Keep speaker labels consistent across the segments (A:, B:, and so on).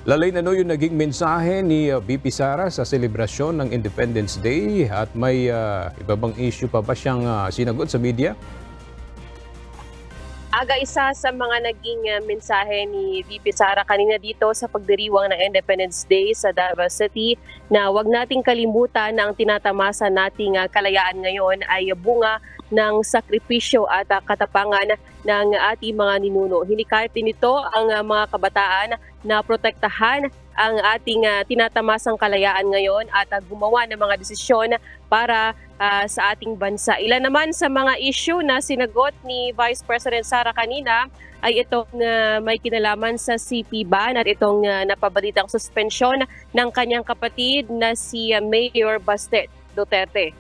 A: Lalay na yung naging mensahe ni VP Sara sa selebrasyon ng Independence Day at may iba bang issue pa ba siyang sinagot sa media?
B: Isa sa mga naging mensahe ni VP Sara kanina dito sa pagdiriwang ng Independence Day sa Davao City na wag nating kalimutan na ang tinatamasa nating kalayaan ngayon ay bunga ng sakripisyo at katapangan ng ating mga ninuno. Hinikayat din ito ang mga kabataan na protektahan ang ating tinatamasang kalayaan ngayon at gumawa ng mga desisyon para sa ating bansa. Ilan naman sa mga issue na sinagot ni Vice President Sara kanina ay itong may kinalaman sa CP ban at itong napabalitang suspensyon ng kanyang kapatid na si Mayor Baste Duterte.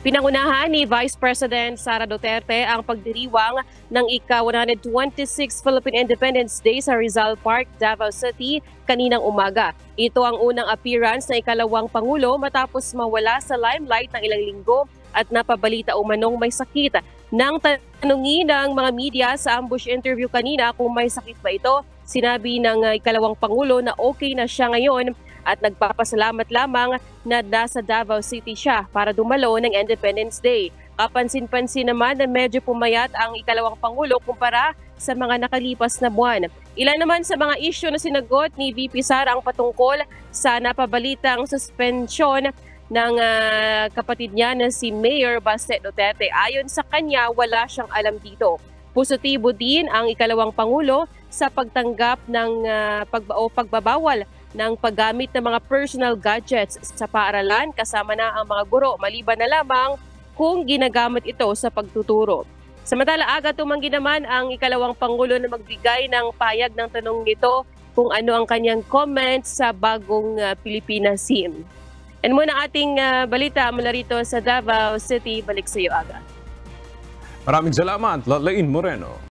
B: Pinangunahan ni Vice President Sara Duterte ang pagdiriwang ng ika-126 Philippine Independence Day sa Rizal Park, Davao City kaninang umaga. Ito ang unang appearance ng ikalawang Pangulo matapos mawala sa limelight ng ilang linggo at napabalita umanong may sakit. Nang tanungin ng mga media sa ambush interview kanina kung may sakit ba ito, sinabi ng ikalawang Pangulo na okay na siya ngayon at nagpapasalamat lamang na nasa Davao City siya para dumalo ng Independence Day. Kapansin-pansin naman na medyo pumayat ang ikalawang Pangulo kumpara sa mga nakalipas na buwan. Ilan naman sa mga issue na sinagot ni VP Sara ang patungkol sa napabalitang suspensyon ng kapatid niya na si Mayor Baste Duterte. Ayon sa kanya, wala siyang alam dito. Positibo din ang ikalawang Pangulo sa pagtanggap ng pagbabawal ng paggamit ng mga personal gadgets sa paaralan kasama na ang mga guro maliban na lamang kung ginagamit ito sa pagtuturo. Samantala, aga tumanggi naman ang ikalawang Pangulo na magbigay ng payag ng tanong nito kung ano ang kanyang comments sa bagong Pilipinas SIM. And muna ating balita mula rito sa Davao City. Balik sa iyo, Aga.
A: Maraming salamat, Lalain Moreno.